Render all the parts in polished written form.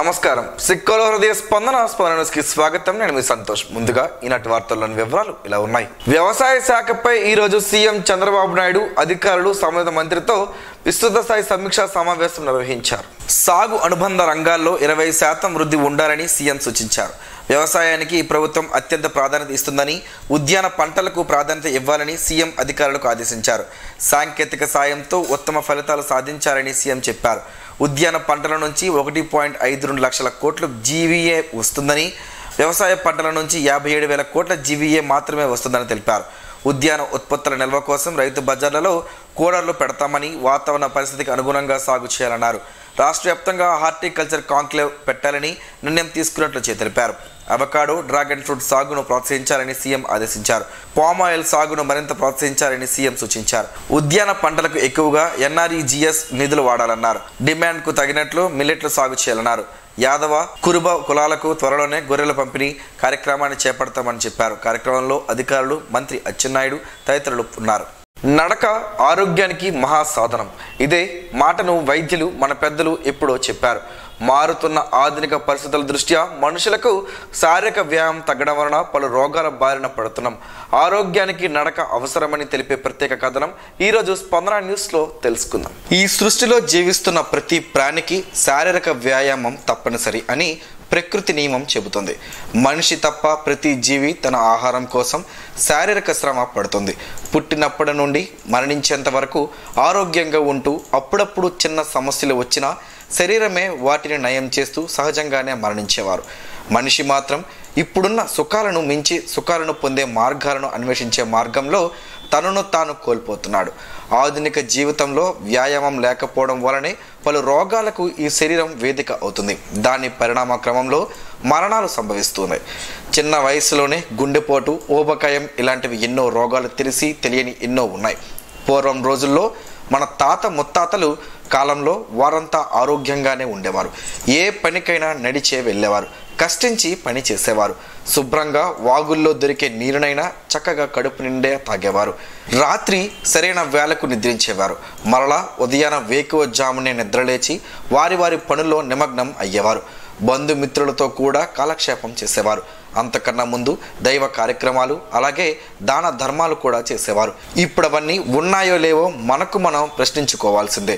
నమస్కారం. సిక్కోలో హృదయ స్పందనకి స్వాగతం. నేను మీ సంతోష్. ముందుగా ఈనాటి వార్తల్లోని వివరాలు ఇలా ఉన్నాయి. వ్యవసాయ శాఖపై ఈరోజు సీఎం చంద్రబాబు నాయుడు అధికారులు సంబంధిత మంత్రితో విస్తృత స్థాయి సమీక్షా సమావేశం నిర్వహించారు. సాగు అనుబంధ రంగాల్లో 20% వృద్ధి ఉండాలని సీఎం సూచించారు. వ్యవసాయానికి ఈ ప్రభుత్వం అత్యంత ప్రాధాన్యత ఇస్తుందని, ఉద్యాన పంటలకు ప్రాధాన్యత ఇవ్వాలని సీఎం అధికారులకు ఆదేశించారు. సాంకేతిక సాయంతో ఉత్తమ ఫలితాలు సాధించాలని సీఎం చెప్పారు. ఉద్యాన పంటల నుంచి 1.52 లక్షల కోట్ల జీవీఏ వస్తుందని, వ్యవసాయ పంటల నుంచి 57,000 కోట్ల జీవీఏ మాత్రమే వస్తుందని తెలిపారు. ఉద్యాన ఉత్పత్తుల నిల్వ కోసం రైతు బజార్లలో కూడర్లు పెడతామని, వాతావరణ పరిస్థితికి అనుగుణంగా సాగు చేయాలన్నారు. రాష్ట్ర వ్యాప్తంగా హార్టికల్చర్ కాంక్లేవ్ పెట్టాలని నిర్ణయం తీసుకున్నట్లు తెలిపారు. అవకాడో, డ్రాగన్ ఫ్రూట్ సాగును ప్రోత్సహించాలని సీఎం ఆదేశించారు. పామ్ ఆయిల్ సాగును మరింత ప్రోత్సహించాలని సీఎం సూచించారు. ఉద్యాన పంటలకు ఎక్కువగా ఎన్ఆర్ఈజీఎస్ నిధులు వాడాలన్నారు. డిమాండ్కు తగినట్లు మిల్లెట్లు సాగు చేయాలన్నారు. యాదవ, కురుబ కులాలకు త్వరలోనే గొర్రెల పంపిణీ కార్యక్రమాన్ని చేపడతామని చెప్పారు. కార్యక్రమంలో అధికారులు, మంత్రి అచ్చెన్నాయుడు తదితరులు ఉన్నారు. నడక ఆరోగ్యానికి మహాసాధనం. ఇదే మాటను వైద్యులు, మన పెద్దలు ఎప్పుడో చెప్పారు. మారుతున్న ఆధునిక పరిస్థితుల దృష్ట్యా మనుషులకు శారీరక వ్యాయామం తగ్గడం వలన పలు రోగాల బారిన పడుతున్నాం. ఆరోగ్యానికి నడక అవసరమని తెలిపే ప్రత్యేక కథనం ఈరోజు స్పందన న్యూస్లో తెలుసుకుందాం. ఈ సృష్టిలో జీవిస్తున్న ప్రతి ప్రాణికి శారీరక వ్యాయామం తప్పనిసరి అని ప్రకృతి నియమం చెబుతుంది. మనిషి తప్ప ప్రతి జీవి తన ఆహారం కోసం శారీరక శ్రమ పడుతుంది. పుట్టినప్పటి నుండి మరణించేంత వరకు ఆరోగ్యంగా ఉంటూ అప్పుడప్పుడు చిన్న సమస్యలు వచ్చినా శరీరమే వాటిని నయం చేస్తూ సహజంగానే మరణించేవారు. మనిషి మాత్రం ఇప్పుడున్న సుఖాలను మించి సుఖాలను పొందే మార్గాలను అన్వేషించే మార్గంలో తనను తాను కోల్పోతున్నాడు. ఆధునిక జీవితంలో వ్యాయామం లేకపోవడం వలనే పలు రోగాలకు ఈ శరీరం వేదిక అవుతుంది. దాని పరిణామ క్రమంలో మరణాలు సంభవిస్తున్నాయి. చిన్న వయసులోనే గుండెపోటు, ఊబకాయం ఇలాంటివి ఎన్నో రోగాలు తెలియని ఎన్నో ఉన్నాయి. పూర్వం రోజుల్లో మన తాత ముత్తాతలు కాలంలో వారంతా ఆరోగ్యంగానే ఉండేవారు. ఏ పనికైనా నడిచే వెళ్ళేవారు, కష్టించి పని చేసేవారు. శుభ్రంగా వాగుల్లో దొరికే నీరునైనా చక్కగా కడుపు నిండే తాగేవారు. రాత్రి సరైన వేళకు నిద్రించేవారు. మరలా ఉదయాన వేకువజామునే నిద్రలేచి వారి పనుల్లో నిమగ్నం అయ్యేవారు. బంధుమిత్రులతో కూడా కాలక్షేపం చేసేవారు. అంతకన్నా ముందు దైవ కార్యక్రమాలు, అలాగే దాన ధర్మాలు కూడా చేసేవారు. ఇప్పుడు అవన్నీ ఉన్నాయో లేవో మనకు మనం ప్రశ్నించుకోవాల్సిందే.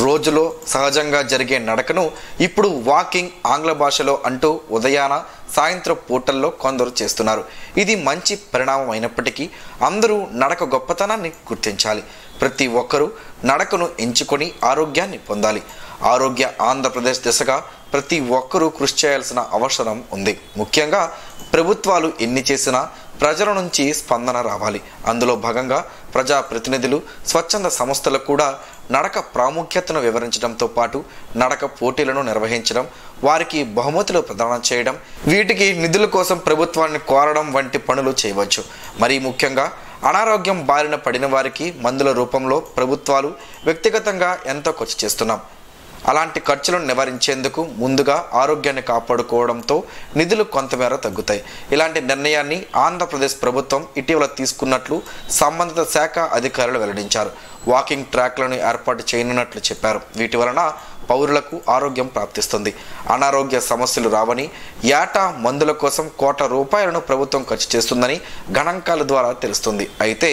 రోజులో సహజంగా జరిగే నడకను ఇప్పుడు వాకింగ్, ఆంగ్ల భాషలో అంటూ ఉదయాన సాయంత్రం పూటల్లో కొందరు చేస్తున్నారు. ఇది మంచి పరిణామం అయినప్పటికీ అందరూ నడక గొప్పతనాన్ని గుర్తించాలి. ప్రతి ఒక్కరూ నడకను ఎంచుకొని ఆరోగ్యాన్ని పొందాలి. ఆరోగ్య ఆంధ్రప్రదేశ్ దిశగా ప్రతి ఒక్కరూ కృషి చేయాల్సిన అవసరం ఉంది. ముఖ్యంగా ప్రభుత్వాలు ఎన్ని చేసినా ప్రజల నుంచి స్పందన రావాలి. అందులో భాగంగా ప్రజాప్రతినిధులు, స్వచ్ఛంద సంస్థలు కూడా నడక ప్రాముఖ్యతను వివరించడంతో పాటు నడక పోటీలను నిర్వహించడం, వారికి బహుమతులు ప్రదానం చేయడం, వీటికి నిధుల కోసం ప్రభుత్వాన్ని కోరడం వంటి పనులు చేయవచ్చు. మరీ ముఖ్యంగా అనారోగ్యం బారిన పడిన వారికి మందుల రూపంలో ప్రభుత్వాలు వ్యక్తిగతంగా ఎంతో ఖర్చు చేస్తున్నాం. అలాంటి ఖర్చులను నివారించేందుకు ముందుగా ఆరోగ్యాన్ని కాపాడుకోవడంతో నిధులు కొంతమేర తగ్గుతాయి. ఇలాంటి నిర్ణయాన్ని ఆంధ్రప్రదేశ్ ప్రభుత్వం ఇటీవల తీసుకున్నట్లు సంబంధిత శాఖ అధికారులు వెల్లడించారు. వాకింగ్ ట్రాక్లను ఏర్పాటు చేయనున్నట్లు చెప్పారు. వీటి వలన పౌరులకు ఆరోగ్యం ప్రాప్తిస్తుంది, అనారోగ్య సమస్యలు రావని, ఏటా మందుల కోసం ₹1,00,00,000 ప్రభుత్వం ఖర్చు చేస్తుందని గణాంకాల ద్వారా తెలుస్తుంది. అయితే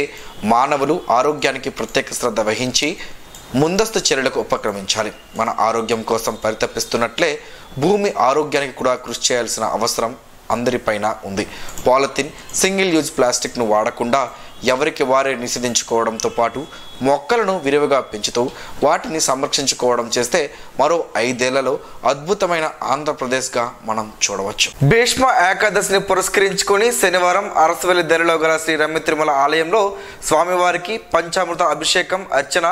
మానవులు ఆరోగ్యానికి ప్రత్యేక శ్రద్ధ వహించి ముందస్తు చర్యలకు ఉపక్రమించాలి. మన ఆరోగ్యం కోసం పరితపిస్తున్నట్లే భూమి ఆరోగ్యానికి కూడా కృషి చేయాల్సిన అవసరం అందరిపైన ఉంది. పాలిథిన్, సింగిల్ యూజ్ ప్లాస్టిక్ను వాడకుండా ఎవరికి వారే నిషేధించుకోవడంతో పాటు మొక్కలను విరివిగా పెంచుతూ వాటిని సంరక్షించుకోవడం చేస్తే మరో 5 ఏళ్లలో అద్భుతమైన ఆంధ్రప్రదేశ్గా మనం చూడవచ్చు. భీష్మ ఏకాదశిని పురస్కరించుకొని శనివారం అరసవల్లి దరిలో గల శ్రీ రమ్య తిరుమల ఆలయంలో స్వామివారికి పంచామృత అభిషేకం, అర్చన,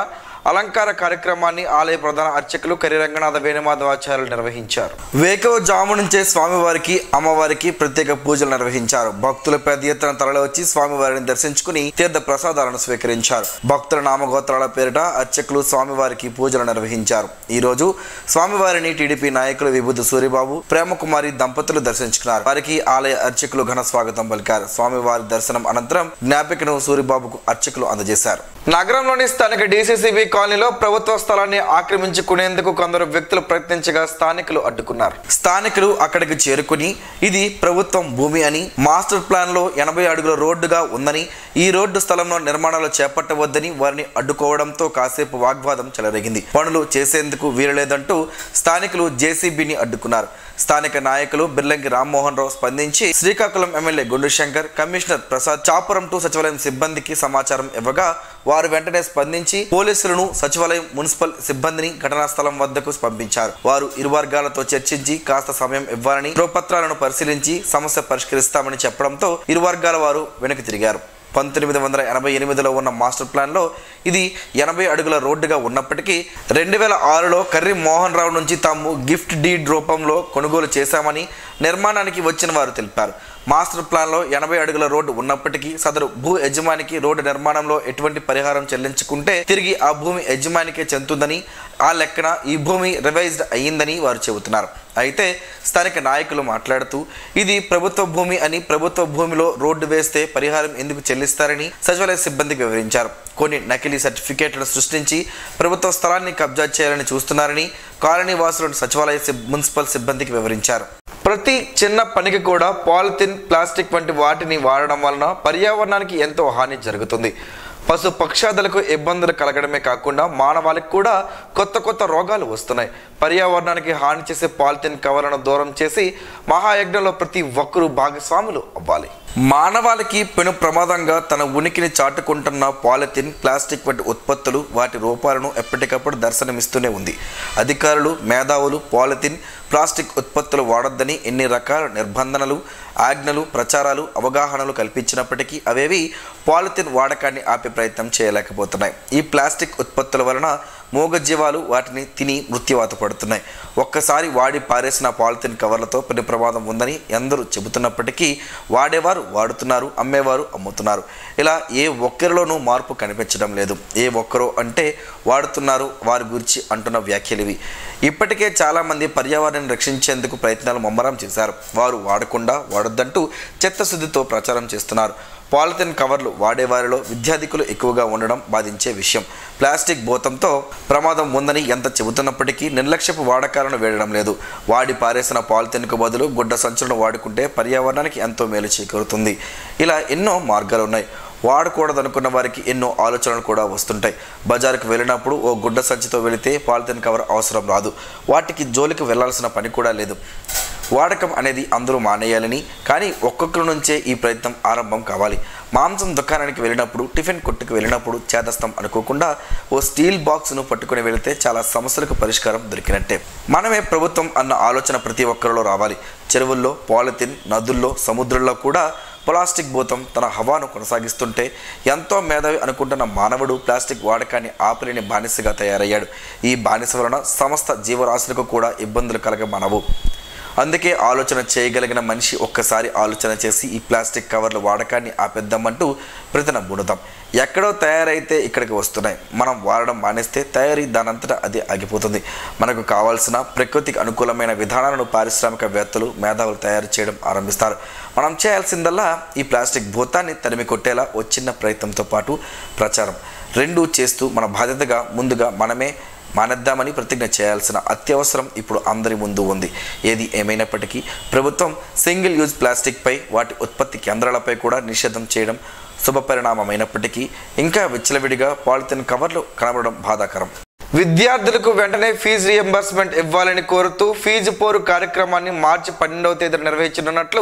అలంకార కార్యక్రమాన్ని ఆలయ ప్రధాన అర్చకులు కరిరంగనాథ వేణుమాధవాచార్యులు నిర్వహించారు. వేకువజాము నుంచే స్వామివారికి, అమ్మవారికి ప్రత్యేక పూజలు నిర్వహించారు. భక్తులు పెద్ద ఎత్తున తరలివచ్చి స్వామివారిని దర్శించుకుని తీర్థ ప్రసాదాలను స్వీకరించారు. భక్తుల నామగోత్రాల పేరిట అర్చకులు స్వామివారికి పూజలు నిర్వహించారు. ఈ రోజు స్వామివారిని టీడీపీ నాయకులు విభూతి సూరిబాబు, ప్రేమకుమారి దంపతులు దర్శించుకున్నారు. వారికి ఆలయ అర్చకులు ఘన స్వాగతం పలికారు. స్వామివారి దర్శనం అనంతరం జ్ఞాపికను సూరిబాబుకు అర్చకులు అందజేశారు. నగరంలోని స్థానిక డీసీసీబీ కాలనీలో ప్రభుత్వ స్థలాన్ని ఆక్రమించుకునేందుకు కొందరు వ్యక్తులు ప్రయత్నించగా స్థానికులు అడ్డుకున్నారు. స్థానికులు అక్కడికి చేరుకుని ఇది ప్రభుత్వం భూమి అని, మాస్టర్ ప్లాన్ లో 80 అడుగుల రోడ్డుగా ఉందని, ఈ రోడ్డు స్థలంలో నిర్మాణాలు చేపట్టవద్దని వారిని అడ్డుకోవడంతో కాసేపు వాగ్వాదం చెలరేగింది. పనులు చేసేందుకు వీరలేదంటూ స్థానికులు జేసీబీని అడ్డుకున్నారు. స్థానిక నాయకులు బిర్లంకి రామ్మోహన్ రావు స్పందించి శ్రీకాకుళం ఎమ్మెల్యే గుండు శంకర్, కమిషనర్ ప్రసాద్, చాపురం 2 సచివాలయం సిబ్బందికి సమాచారం ఇవ్వగా వారు వెంటనే స్పందించి పోలీసులను, సచివాలయం, మున్సిపల్ సిబ్బందిని ఘటనా స్థలం వద్దకు పంపించారు. వారు ఇరు వర్గాలతో చర్చించి కాస్త సమయం ఇవ్వాలని, ధ్రువపత్రాలను పరిశీలించి సమస్య పరిష్కరిస్తామని చెప్పడంతో ఇరు వర్గాల వారు వెనక్కి తిరిగారు. 1988లో ఉన్న మాస్టర్ ప్లాన్లో ఇది 80 అడుగుల రోడ్డుగా ఉన్నప్పటికీ 2006లో కర్రీ మోహన్ రావు నుంచి తాము గిఫ్ట్ డీడ్ రూపంలో కొనుగోలు చేశామని నిర్మాణానికి వచ్చిన వారు తెలిపారు. మాస్టర్ ప్లాన్లో 80 అడుగుల రోడ్డు ఉన్నప్పటికీ సదరు భూ యజమానికి రోడ్డు నిర్మాణంలో ఎటువంటి పరిహారం చెల్లించుకుంటే తిరిగి ఆ భూమి యజమానికే చెందుతుందని, ఆ లెక్కన ఈ భూమి రివైజ్డ్ అయ్యిందని వారు చెబుతున్నారు. అయితే స్థానిక నాయకులు మాట్లాడుతూ ఇది ప్రభుత్వ భూమి అని, ప్రభుత్వ భూమిలో రోడ్డు వేస్తే పరిహారం ఎందుకు చెల్లిస్తారని సచివాలయ సిబ్బందికి వివరించారు. కొన్ని నకిలీ సర్టిఫికేట్లను సృష్టించి ప్రభుత్వ స్థలాన్ని కబ్జా చేయాలని చూస్తున్నారని కాలనీ వాసులు సచివాలయ మున్సిపల్ సిబ్బందికి వివరించారు. ప్రతి చిన్న పనికి కూడా పాలిథిన్, ప్లాస్టిక్ వంటి వాటిని వాడడం వలన పర్యావరణానికి ఎంతో హాని జరుగుతుంది. పశు పక్షాదులకు ఇబ్బందులు కలగడమే కాకుండా మానవాళికి కూడా కొత్త రోగాలు వస్తున్నాయి. పర్యావరణానికి హాని చేసే పాలిథిన్ కవర్లను దూరం చేసి మహాయజ్ఞంలో ప్రతి ఒక్కరూ భాగస్వాములు అవ్వాలి. మానవాళికి పెను ప్రమాదంగా తన ఉనికిని చాటుకుంటున్న పాలిథిన్, ప్లాస్టిక్ వంటి ఉత్పత్తులు వాటి రూపాలను ఎప్పటికప్పుడు దర్శనమిస్తూనే ఉంది. అధికారులు, మేధావులు పాలిథిన్, ప్లాస్టిక్ ఉత్పత్తులు వాడొద్దని ఎన్ని రకాల నిర్బంధనలు, ఆజ్ఞలు, ప్రచారాలు, అవగాహనలు కల్పించినప్పటికీ అవేవి పాలిథిన్ వాడకాన్ని ఆపే ప్రయత్నం చేయలేకపోతున్నాయి. ఈ ప్లాస్టిక్ ఉత్పత్తుల వలన మూగజీవాలు వాటిని తిని మృత్యువాత పడుతున్నాయి. ఒక్కసారి వాడి పారేసిన పాలిథిన్ కవర్లతో పెను ప్రమాదం ఉందని ఎందరూ చెబుతున్నప్పటికీ వాడేవారు వాడుతున్నారు, అమ్మేవారు అమ్ముతున్నారు. ఇలా ఏ ఒక్కరిలోనూ మార్పు కనిపించడం లేదు. ఏ ఒక్కరో అంటే వాడుతున్నారు వారి గురించి అంటున్న వ్యాఖ్యలు ఇవి. ఇప్పటికే చాలామంది పర్యావరణాన్ని రక్షించేందుకు ప్రయత్నాలు ముమ్మరం చేశారు. వారు వాడకుండా వాడొద్దంటూ చిత్తశుద్ధితో ప్రచారం చేస్తున్నారు. పాలిథిన్ కవర్లు వాడేవారిలో విద్యార్థికులు ఎక్కువగా ఉండడం బాధించే విషయం. ప్లాస్టిక్ భూతంతో ప్రమాదం ఉందని ఎంత చెబుతున్నప్పటికీ నిర్లక్ష్యపు వాడకాలను వేయడం లేదు. వాడి పారేసిన పాలిథిన్కు బదులు గుడ్డ సంచులను వాడుకుంటే పర్యావరణానికి ఎంతో మేలు చేకూరుతుంది. ఇలా ఎన్నో మార్గాలు ఉన్నాయి. వాడకూడదనుకున్న వారికి ఎన్నో ఆలోచనలు కూడా వస్తుంటాయి. బజారుకు వెళ్ళినప్పుడు ఓ గుడ్డ సంచితో వెళితే పాలిథిన్ కవర్ అవసరం రాదు. వాటికి జోలికి వెళ్లాల్సిన పని కూడా లేదు. వాడకం అనేది అందరూ మానేయాలని, కానీ ఒక్కొక్కరి నుంచే ఈ ప్రయత్నం ఆరంభం కావాలి. మాంసం దుకాణానికి వెళ్ళినప్పుడు, టిఫిన్ కొట్టుకు వెళ్ళినప్పుడు చేదస్తం అనుకోకుండా ఓ స్టీల్ బాక్స్ను పట్టుకుని వెళితే చాలా సమస్యలకు పరిష్కారం దొరికినట్టే. మనమే ప్రభుత్వం అన్న ఆలోచన ప్రతి ఒక్కరిలో రావాలి. చెరువుల్లో పాలిథిన్, నదుల్లో, సముద్రంలో కూడా ప్లాస్టిక్ భూతం తన హవాను కొనసాగిస్తుంటే ఎంతో మేధావి అనుకుంటున్న మానవుడు ప్లాస్టిక్ వాడకాన్ని ఆపలేని బానిసగా తయారయ్యాడు. ఈ బానిస వలన సమస్త జీవరాశులకు కూడా ఇబ్బందులు కలగమనవు. అందుకే ఆలోచన చేయగలిగిన మనిషి ఒక్కసారి ఆలోచన చేసి ఈ ప్లాస్టిక్ కవర్ల వాడకాన్ని ఆపేద్దామంటూ ప్రతినబూనుదాం. ఎక్కడో తయారైతే ఇక్కడికి వస్తున్నాయి. మనం వాడడం మానేస్తే తయారీ దానంతటా అది ఆగిపోతుంది. మనకు కావాల్సిన ప్రకృతికి అనుకూలమైన విధానాలను పారిశ్రామికవేత్తలు, మేధావులు తయారు చేయడం ఆరంభిస్తారు. మనం చేయాల్సిందల్లా ఈ ప్లాస్టిక్ భూతాన్ని తరిమి కొట్టేలా ఓ చిన్న ప్రయత్నంతో పాటు ప్రచారం రెండూ చేస్తూ మన బాధ్యతగా ముందుగా మనమే మానేద్దామని ప్రతిజ్ఞ చేయాల్సిన అత్యవసరం ఇప్పుడు అందరి ముందు ఉంది. ఏది ఏమైనప్పటికీ ప్రభుత్వం సింగిల్ యూజ్ ప్లాస్టిక్పై, వాటి ఉత్పత్తి కేంద్రాలపై కూడా నిషేధం చేయడం శుభపరిణామమైనప్పటికీ ఇంకా విచ్చలవిడిగా పాలిథిన్ కవర్లు కనబడడం బాధాకరం. విద్యార్థులకు వెంటనే ఫీజు రియంబర్స్మెంట్ ఇవ్వాలని కోరుతూ ఫీజు పోరు కార్యక్రమాన్ని మార్చి 12వ తేదీన నిర్వహించనున్నట్లు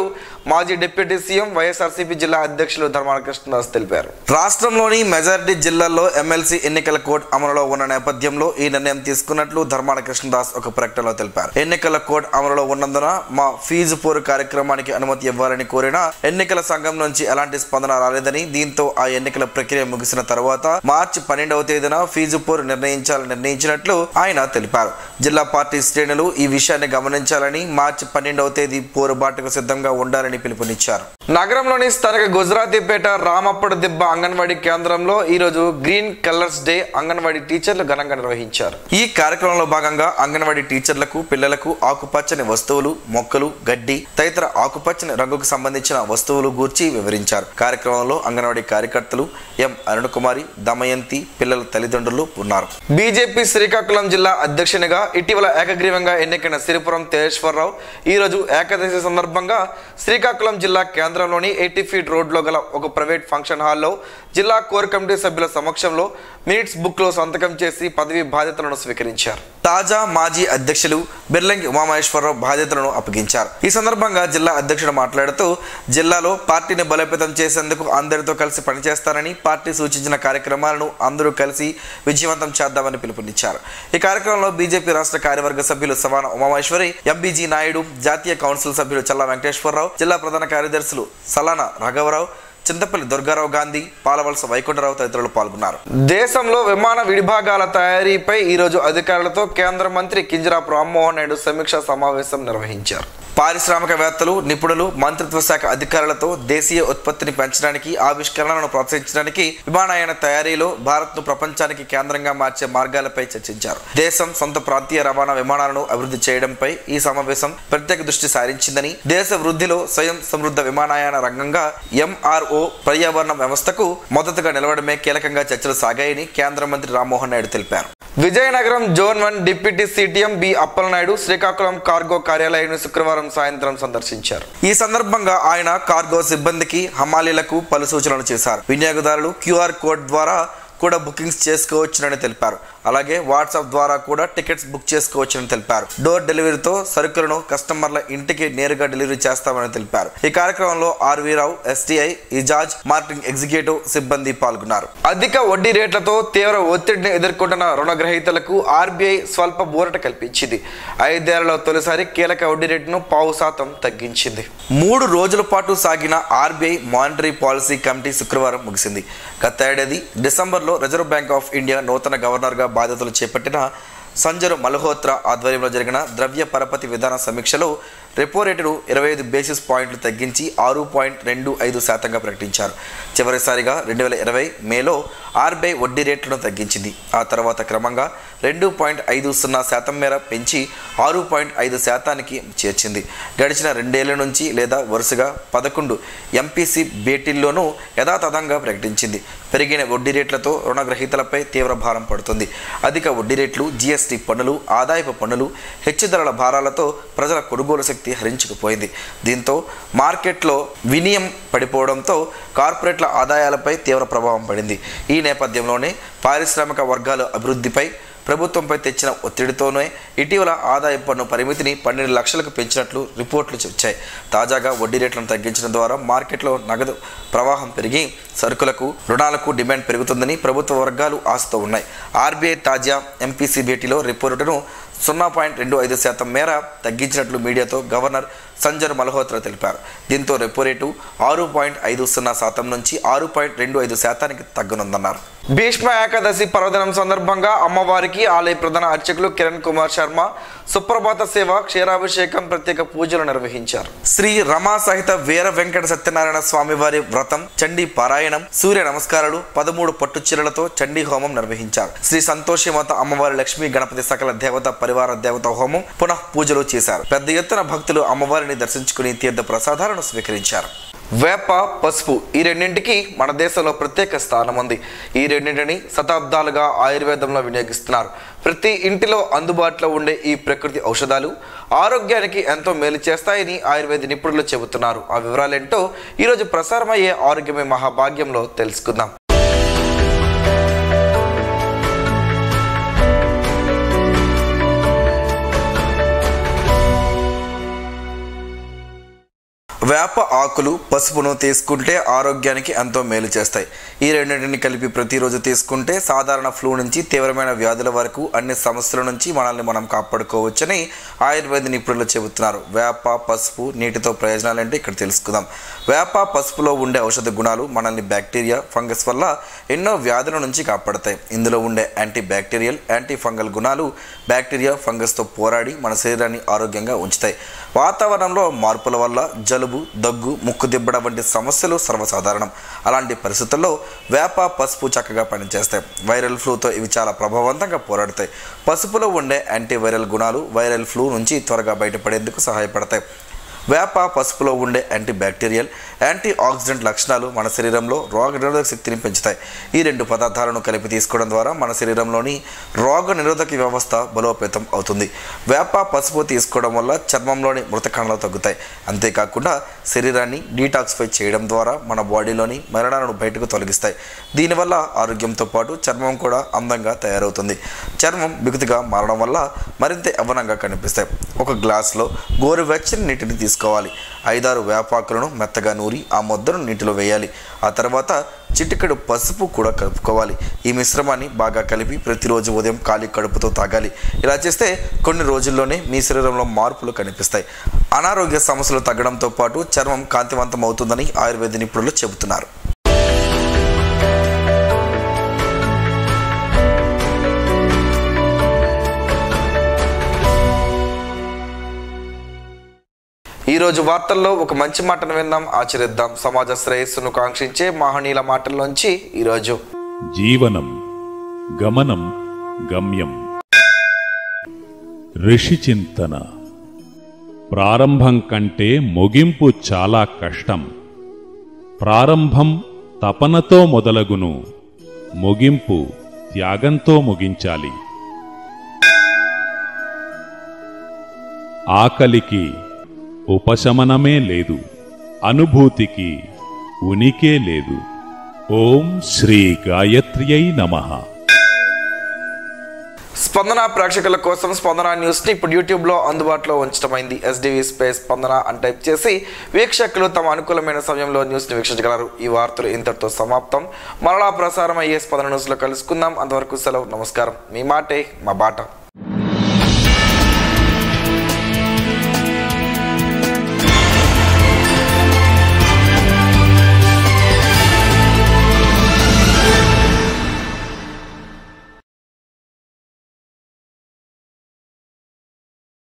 మాజీ డిప్యూటీ సీఎం వైఎస్ఆర్సీపీ జిల్లా అధ్యక్షులు ధర్మాన కృష్ణదాస్ తెలిపారు. రాష్ట్రంలోని మెజారిటీ జిల్లాల్లో ఎమ్మెల్సీ ఎన్నికల కోడ్ అమలులో ఉన్న నేపథ్యంలో ఈ నిర్ణయం తీసుకున్నట్లు ధర్మాన కృష్ణదాస్ ఒక ప్రకటనలో తెలిపారు. ఎన్నికల కోడ్ అమలులో ఉన్నందున మా ఫీజు పోరు కార్యక్రమానికి అనుమతి ఇవ్వాలని కోరినా ఎన్నికల సంఘం నుంచి ఎలాంటి స్పందన రాలేదని, దీంతో ఆ ఎన్నికల ప్రక్రియ ముగిసిన తర్వాత మార్చి 12వ తేదీన ఫీజు పోరు నిర్ణయించాలని నిర్ణయించినట్లు ఆయన తెలిపారు. జిల్లా పార్టీ శ్రేణులు ఈ విషయాన్ని గమనించాలని, మార్చి 12వ తేదీ పోరుబాటుకు సిద్ధంగా ఉండాలని పిలుపునిచ్చారు. నగరంలోని స్థానిక గుజరాతీపేట రామప్పడు దిబ్బ అంగన్వాడీ కేంద్రంలో ఈరోజు గ్రీన్ కలర్స్ డే అంగన్వాడీ టీచర్లు ఘనంగా నిర్వహించారు. ఈ కార్యక్రమంలో భాగంగా అంగన్వాడీ టీచర్లకు పిల్లలకు ఆకుపచ్చని వస్తువులు, మొక్కలు, గడ్డి తదితర ఆకుపచ్చని రంగుకు సంబంధించిన వస్తువులు గూర్చి వివరించారు. కార్యక్రమంలో అంగన్వాడీ కార్యకర్తలు ఎం అరుణకుమారి, దమయంతి, పిల్లల తల్లిదండ్రులు ఉన్నారు. బీజేపీ శ్రీకాకుళం జిల్లా అధ్యక్షునిగా ఇటీవల ఏకగ్రీవంగా ఎన్నికైన సిరిపురం తేజేశ్వరరావు ఈరోజు ఏకాదశి సందర్భంగా శ్రీకాకుళం జిల్లా కేంద్రంలోని 80 ఫీట్ రోడ్లో గల ఒక ప్రైవేట్ ఫంక్షన్ హాల్లో జిల్లా కోర్ కమిటీ సభ్యుల సమక్షంలో మినిట్స్ బుక్ లో సంతకం చేసి పదవి బాధ్యతలను స్వీకరించారు. తాజా మాజీ అధ్యక్షులు బిర్లంగి ఉమామహేశ్వరరావు బాధ్యతలను అప్పగించారు. ఈ సందర్భంగా జిల్లా అధ్యక్షుడు మాట్లాడుతూ జిల్లాలో పార్టీని బలోపేతం చేసేందుకు అందరితో కలిసి పనిచేస్తానని, పార్టీ సూచించిన కార్యక్రమాలను అందరూ కలిసి విజయవంతం చేద్దామని పిలుపునిచ్చారు. ఈ కార్యక్రమంలో బీజేపీ రాష్ట్ర కార్యవర్గ సభ్యులు సవాన ఉమామహేశ్వరి, ఎంబీజీ నాయుడు, జాతీయ కౌన్సిల్ సభ్యులు చల్లా వెంకటేశ్వరరావు, జిల్లా ప్రధాన కార్యదర్శులు సలాన రాఘవరావు, చింతపల్లి దుర్గారావు గాంధీ, పాలవలస వైకుంఠరావు తదితరులు పాల్గొన్నారు. దేశంలో విమాన విడిభాగాల తయారీపై ఈరోజు అధికారులతో కేంద్ర మంత్రి కింజరాపు రామ్మోహన్ నాయుడు సమీక్షా సమావేశం నిర్వహించారు. పారిశ్రామికవేత్తలు, నిపుణులు, మంత్రిత్వ శాఖ అధికారులతో దేశీయ ఉత్పత్తిని పెంచడానికి, ఆవిష్కరణలను ప్రోత్సహించడానికి, విమానయాన తయారీలో భారత్ను ప్రపంచానికి కేంద్రంగా మార్చే మార్గాలపై చర్చించారు. దేశం సొంత ప్రాంతీయ రవాణా విమానాలను అభివృద్ధి చేయడంపై ఈ సమావేశం ప్రత్యేక దృష్టి సారించిందని, దేశ వృద్ధిలో స్వయం సమృద్ధ విమానయాన రంగంగా ఎంఆర్ఓ పర్యావరణ వ్యవస్థకు మద్దతుగా నిలవడమే కీలకంగా చర్చలు సాగాయని కేంద్ర మంత్రి రామ్మోహన్ నాయుడు తెలిపారు. Vizianagaram zone 1 deputy CTM B Appalanaidu Srikakulam cargo కార్యాలయాన్ని శుక్రవారం సాయంత్రం సందర్శించారు. ఈ సందర్భంగా ఆయన కార్గో సిబ్బందికి, హమాలీలకు పలు సూచనలు చేశారు. వినియోగదారులు క్యూఆర్ కోడ్ ద్వారా కూడా బుకింగ్స్ చేసుకోవచ్చునని తెలిపారు. అలాగే వాట్సాప్ ద్వారా కూడా టికెట్స్ బుక్ చేసుకోవచ్చని తెలిపారు. డోర్ డెలివరీతో సరుకులను కస్టమర్ల ఇంటికి నేరుగా డెలివరీ చేస్తామని తెలిపారు. ఈ కార్యక్రమంలో R V Rao, STI, Ijaz, marketing executive సిబ్బంది పాల్గొన్నారు. అధిక వడ్డీ రేట్లతో తీవ్ర ఒత్తిడిని ఎదుర్కొంటున్న రుణగ్రహీతలకు ఆర్బీఐ స్వల్ప ఊరట కల్పించింది. 5 ఏళ్లలో తొలిసారి కీలక వడ్డీ రేటును 0.5% తగ్గించింది. 3 రోజుల పాటు సాగిన ఆర్బీఐ మానిటరీ పాలసీ కమిటీ శుక్రవారం ముగిసింది. గత ఏడాది డిసెంబర్లో రిజర్వ్ బ్యాంక్ ఆఫ్ ఇండియా నూతన గవర్నర్గా బాధ్యతలు చేపట్టిన సంజర్ మల్హోత్రా ఆధ్వర్యంలో జరిగిన ద్రవ్య పరపతి విధాన సమీక్షలో రెపో రేటును 25 బేసిస్ పాయింట్లు తగ్గించి 6.25%గా ప్రకటించారు. చివరిసారిగా 2020 మేలో ఆర్బీఐ వడ్డీ రేట్లను తగ్గించింది. ఆ తర్వాత క్రమంగా 2.50% మేర పెంచి 6.5%కి చేర్చింది. గడిచిన 2 ఏళ్ల నుంచి లేదా వరుసగా 11 ఎంపీసీ భేటీల్లోనూ యథాతథంగా ప్రకటించింది. పెరిగిన వడ్డీ రేట్లతో రుణగ్రహీతలపై తీవ్ర భారం పడుతుంది. అధిక వడ్డీ రేట్లు, జీఎస్టీ పన్నులు, ఆదాయపు పన్నులు, హెచ్చు ధరల భారాలతో ప్రజల కొనుగోలు శక్తి హరించుకుపోయింది. దీంతో మార్కెట్లో వినియం పడిపోవడంతో కార్పొరేట్ల ఆదాయాలపై తీవ్ర ప్రభావం పడింది. ఈ నేపథ్యంలోనే పారిశ్రామిక వర్గాల అభివృద్ధిపై ప్రభుత్వంపై తెచ్చిన ఒత్తిడితోనే ఇటీవల ఆదాయ పన్ను పరిమితిని 12 లక్షలకు పెంచినట్లు రిపోర్టులు వచ్చాయి. తాజాగా వడ్డీ రేట్లను తగ్గించడం ద్వారా మార్కెట్లో నగదు ప్రవాహం పెరిగి సరుకులకు, రుణాలకు డిమాండ్ పెరుగుతుందని ప్రభుత్వ వర్గాలు ఆశతో ఉన్నాయి. ఆర్బీఐ తాజా ఎంపీసీ భేటీలో రెపో రేటును 0.25% మేర తగ్గించినట్లు మీడియాతో గవర్నర్ సంజర్ మల్హోత్రా తెలిపారు. దీంతో రెపో రేటు 6.50% నుంచి 6.25%కి తగ్గనుందన్నారు. భీష్మ ఏకాదశి పర్వదినం సందర్భంగా అమ్మవారికి ఆలయ ప్రధాన అర్చకులు కిరణ్ కుమార్ శర్మ సుప్రభాత సేవ, క్షీరాభిషేకం, ప్రత్యేక పూజలు నిర్వహించారు. శ్రీ రమా సహిత వీర వెంకట సత్యనారాయణ స్వామివారి వ్రతం, చండీ పారాయణం, సూర్య నమస్కారాలు, 13 పట్టు చీరలతో చండీ హోమం నిర్వహించారు. శ్రీ సంతోషిమాత అమ్మవారి, లక్ష్మీ గణపతి సకల దేవత పరివార దేవత హోమం, పునః పూజలు చేశారు. పెద్ద ఎత్తున భక్తులు అమ్మవారిని దర్శించుకుని తీర్థ ప్రసాదాలను స్వీకరించారు. వేప, పసుపు ఈ రెండింటికి మన దేశంలో ప్రత్యేక స్థానం ఉంది. ఈ రెండింటిని శతాబ్దాలుగా ఆయుర్వేదంలో వినియోగిస్తున్నారు. ప్రతి ఇంటిలో అందుబాటులో ఉండే ఈ ప్రకృతి ఔషధాలు ఆరోగ్యానికి ఎంతో మేలు చేస్తాయని ఆయుర్వేద నిపుణులు చెబుతున్నారు. ఆ వివరాలేంటో ఈరోజు ప్రసారమయ్యే ఆరోగ్యమే మహాభాగ్యంలో తెలుసుకుందాం. వేప ఆకులు పసుపును తీసుకుంటే ఆరోగ్యానికి ఎంతో మేలు చేస్తాయి. ఈ రెండింటిని కలిపి ప్రతిరోజు తీసుకుంటే సాధారణ ఫ్లూ నుంచి తీవ్రమైన వ్యాధుల వరకు అన్ని సమస్యల నుంచి మనల్ని మనం కాపాడుకోవచ్చని ఆయుర్వేద నిపుణులు చెబుతున్నారు. వేప పసుపు నీటితో ప్రయోజనాలు ఏంటి ఇక్కడ తెలుసుకుందాం. వేప పసుపులో ఉండే ఔషధ గుణాలు మనల్ని బ్యాక్టీరియా ఫంగస్ వల్ల ఎన్నో వ్యాధుల నుంచి కాపాడతాయి. ఇందులో ఉండే యాంటీ బ్యాక్టీరియల్ యాంటీ ఫంగల్ గుణాలు బ్యాక్టీరియా ఫంగస్తో పోరాడి మన శరీరాన్ని ఆరోగ్యంగా ఉంచుతాయి. వాతావరణంలో మార్పుల వల్ల జలుబు, దగ్గు, ముక్కు దిబ్బడ వంటి సమస్యలు సర్వసాధారణం. అలాంటి పరిస్థితుల్లో వేప పసుపు చక్కగా పనిచేస్తాయి. వైరల్ ఫ్లూతో ఇవి చాలా ప్రభావవంతంగా పోరాడతాయి. పసుపులో ఉండే యాంటీ వైరల్ గుణాలు వైరల్ ఫ్లూ నుంచి త్వరగా బయటపడేందుకు సహాయపడతాయి. వేప పసుపులో ఉండే యాంటీ బ్యాక్టీరియల్ యాంటీ ఆక్సిడెంట్ లక్షణాలు మన శరీరంలో రోగ నిరోధక శక్తిని పెంచుతాయి. ఈ రెండు పదార్థాలను కలిపి తీసుకోవడం ద్వారా మన శరీరంలోని రోగ నిరోధక వ్యవస్థ బలోపేతం అవుతుంది. వేప పసుపు తీసుకోవడం వల్ల చర్మంలోని మృత కణాలు తగ్గుతాయి. అంతేకాకుండా శరీరాన్ని డీటాక్సిఫై చేయడం ద్వారా మన బాడీలోని మలినాలను బయటకు తొలగిస్తాయి. దీనివల్ల ఆరోగ్యంతో పాటు చర్మం కూడా అందంగా తయారవుతుంది. చర్మం బిగుతుగా మారడం వల్ల మరింత యవ్వనంగా కనిపిస్తాయి. ఒక గ్లాసులో గోరువెచ్చని నీటిని తీసుకోవాలి. 5-6 వేపాకులను మెత్తగా నూరి ఆ ముద్దను నీటిలో వేయాలి. ఆ తర్వాత చిటికెడు పసుపు కూడా కలుపుకోవాలి. ఈ మిశ్రమాన్ని బాగా కలిపి ప్రతిరోజు ఉదయం ఖాళీ కడుపుతో తాగాలి. ఇలా చేస్తే కొన్ని రోజుల్లోనే మీ శరీరంలో మార్పులు కనిపిస్తాయి. అనారోగ్య సమస్యలు తగ్గడంతో పాటు చర్మం కాంతివంతం అవుతుందని ఆయుర్వేద నిపుణులు చెబుతున్నారు. ఈరోజు వార్తల్లో ఒక మంచి మాటను విందాం, ఆచరిద్దాం. సమాజ శ్రేయస్సును కాంక్షించే మహనీయుల మాటల్లోంచి ఈరోజు జీవనం గమనం గమ్యం. ఋషి చింతన. ప్రారంభం కంటే ముగింపు చాలా కష్టం. ప్రారంభం తపనతో మొదలగును, ముగింపు త్యాగంతో ముగించాలి. ఆకలికి ఉపశమనమే లేదు, అనుభూతికి ఉనికే లేదు. ఓం శ్రీ గాయత్ర్యై నమః. స్పందన ప్రేక్షకుల కోసం స్పందన న్యూస్ని ఇప్పుడు యూట్యూబ్లో అందుబాటులో ఉంచడమైంది. SDV స్పేస్ స్పందన అని టైప్ చేసి వీక్షకులు తమ అనుకూలమైన సమయంలో న్యూస్ని వీక్షించగలరు. ఈ వార్తలు ఇంతటితో సమాప్తం. మరలా ప్రసారం అయ్యే స్పందన న్యూస్లో కలుసుకుందాం. అంతవరకు సెలవు. నమస్కారం. మీ మాటే మా బాట.